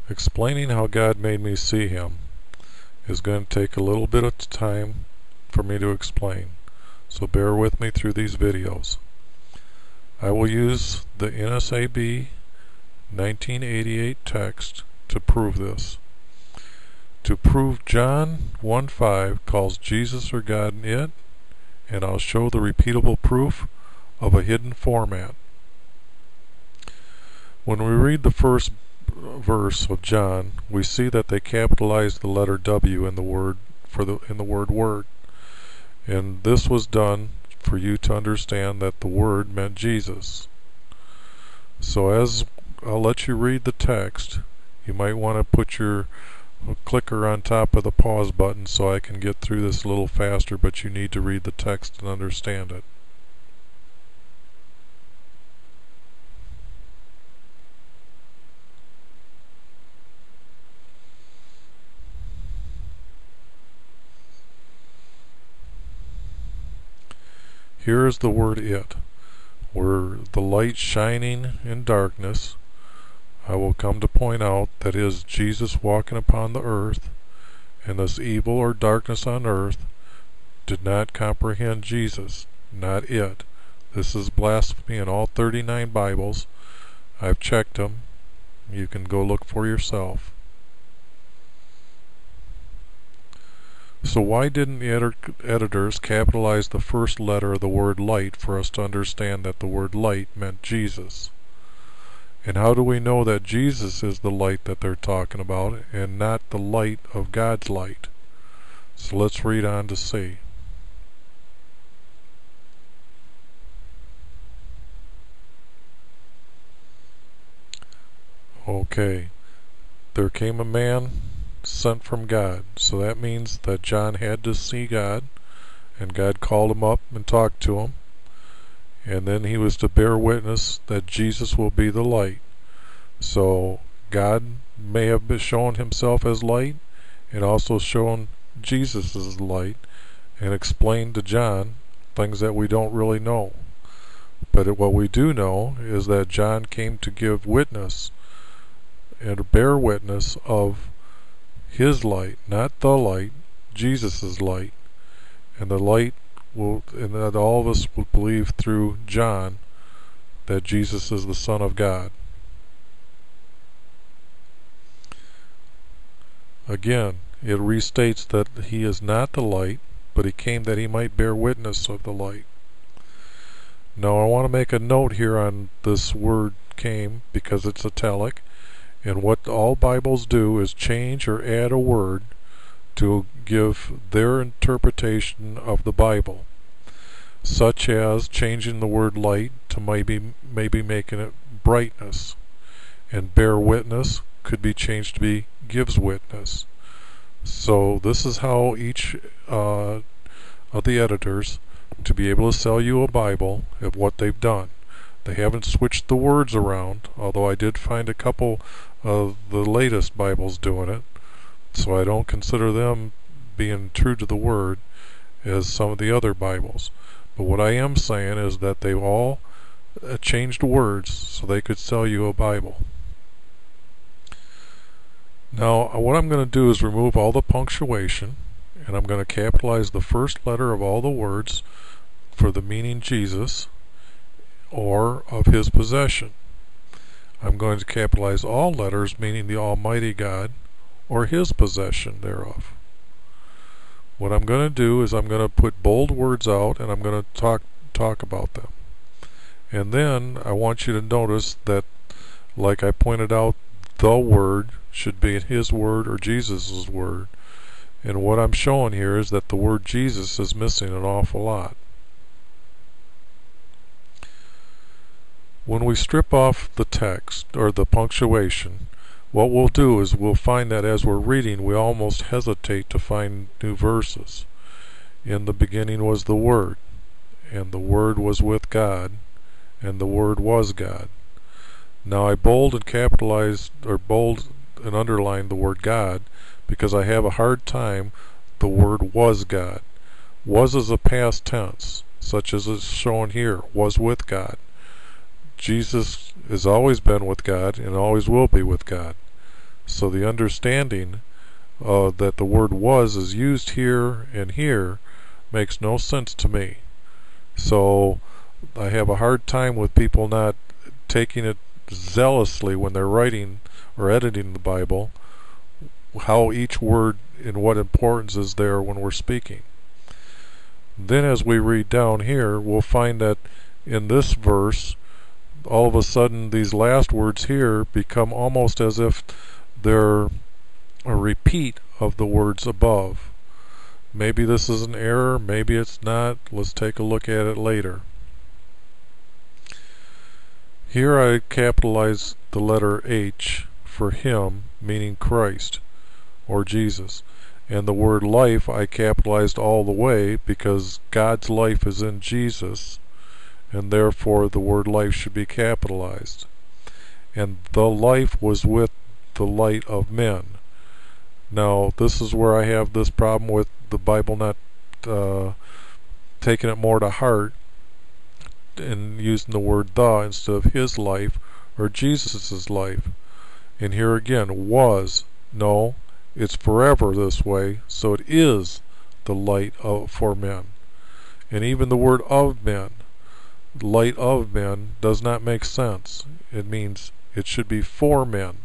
Explaining how God made me see Him is going to take a little bit of time for me to explain, so bear with me through these videos. I will use the NSAB 1988 text to prove this. To prove John 1:5 calls Jesus or God it, and I'll show the repeatable proof of a hidden format. When we read the first verse of John, we see that they capitalized the letter W in the word word, and this was done for you to understand that the word meant Jesus. So as I'll let you read the text, you might want to put your clicker on top of the pause button so I can get through this a little faster, but you need to read the text and understand it. Here is the word it, where the light shining in darkness. I will come to point out that is Jesus walking upon the earth, and this evil or darkness on earth did not comprehend Jesus, not it. This is blasphemy in all 39 Bibles. I've checked them. You can go look for yourself. So why didn't the editors capitalize the first letter of the word light for us to understand that the word light meant Jesus? And how do we know that Jesus is the light that they're talking about and not the light of God's light? So let's read on to see. Okay, there came a man sent from God. So that means that John had to see God, and God called him up and talked to him, and then he was to bear witness that Jesus will be the light. So God may have been shown himself as light and also shown Jesus as light and explained to John things that we don't really know. But what we do know is that John came to give witness and bear witness of His light, not the light, Jesus' light. And the light will, and that all of us will believe through John that Jesus is the Son of God. Again, it restates that He is not the light, but He came that He might bear witness of the light. Now I want to make a note here on this word came because it's italic. And what all Bibles do is change or add a word to give their interpretation of the Bible, such as changing the word light to maybe making it brightness, and bear witness could be changed to be gives witness. So this is how each of the editors, to be able to sell you a Bible, of what they've done. They haven't switched the words around, although I did find a couple of the latest Bibles doing it, so I don't consider them being true to the word as some of the other Bibles. But what I am saying is that they've all changed words so they could sell you a Bible. Now what I'm going to do is remove all the punctuation, and I'm going to capitalize the first letter of all the words for the meaning Jesus or of His possession. I'm going to capitalize all letters meaning the Almighty God or His possession thereof. What I'm going to do is I'm going to put bold words out, and I'm going to talk about them. And then I want you to notice that, like I pointed out, the word should be His word or Jesus' word. And what I'm showing here is that the word Jesus is missing an awful lot. When we strip off the text or the punctuation, what we'll do is we'll find that as we're reading we almost hesitate to find new verses. In the beginning was the Word, and the Word was with God, and the Word was God. Now I bold and capitalized or bold and underlined the word God because I have a hard time the word was God. Was is a past tense, such as is shown here, was with God. Jesus has always been with God and always will be with God. So the understanding that the word was is used here and here makes no sense to me. So I have a hard time with people not taking it zealously when they're writing or editing the Bible, how each word and what importance is there when we're speaking. Then as we read down here, we'll find that in this verse, all of a sudden these last words here become almost as if they're a repeat of the words above. Maybe this is an error, maybe it's not. Let's take a look at it later. Here I capitalize the letter H for him, meaning Christ or Jesus. And the word life I capitalized all the way because God's life is in Jesus, and therefore the word life should be capitalized. And the life was with the light of men. Now this is where I have this problem with the Bible not taking it more to heart and using the word the instead of his life or Jesus's life. And here again, was, no, it's forever this way, so it is the light for men. And even the word of men, light of men, does not make sense. It means it should be for men.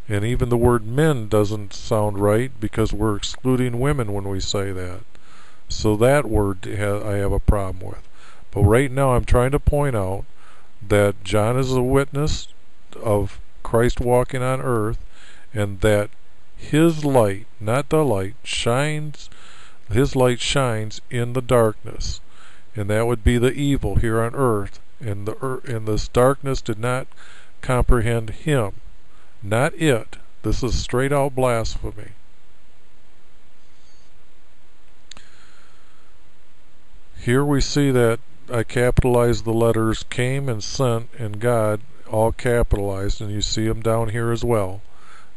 And even the word men doesn't sound right because we're excluding women when we say that. So that word I have a problem with. But right now I'm trying to point out that John is a witness of Christ walking on earth, and that his light, not the light, shines, his light shines in the darkness, and that would be the evil here on earth, and this darkness did not comprehend him, not it. This is straight out blasphemy. Here we see that I capitalized the letters came and sent and God, all capitalized, and you see them down here as well.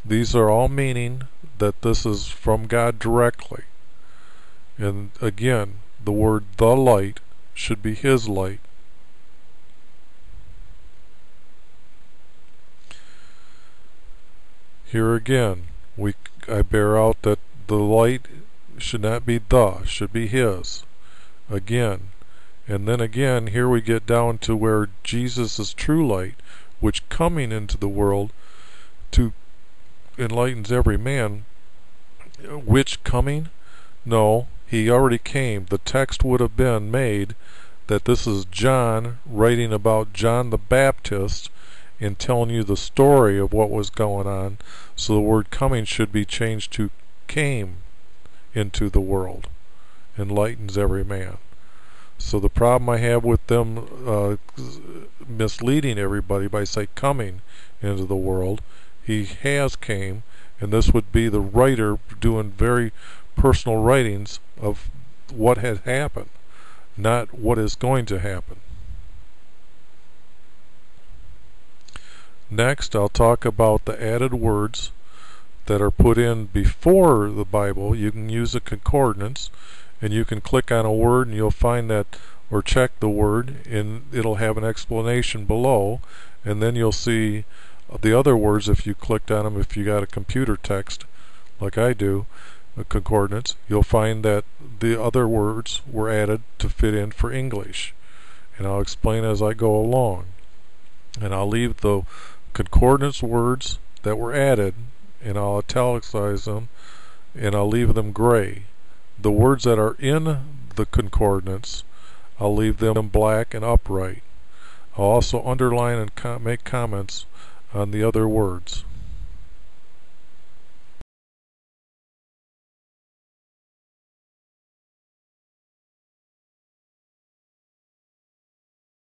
These are all meaning that this is from God directly. And again, the word the light should be his light. Here again, I bear out that the light should not be the, should be his. Again. And then again, here we get down to where Jesus is true light, which coming into the world to enlightens every man. Which coming? No, he already came. The text would have been made that this is John writing about John the Baptist and telling you the story of what was going on. So the word coming should be changed to came into the world, enlightens every man. So the problem I have with them misleading everybody by saying coming into the world, he has came, and this would be the writer doing very personal writings of what had happened, not what is going to happen. Next, I'll talk about the added words that are put in before the Bible. You can use a concordance, and you can click on a word and you'll find that, or check the word, and it'll have an explanation below, and then you'll see the other words if you clicked on them. If you got a computer text like I do, a concordance, you'll find that the other words were added to fit in for English, and I'll explain as I go along. And I'll leave the concordance words that were added, and I'll italicize them, and I'll leave them gray. The words that are in the concordance, I'll leave them black and upright. I'll also underline and make comments on the other words.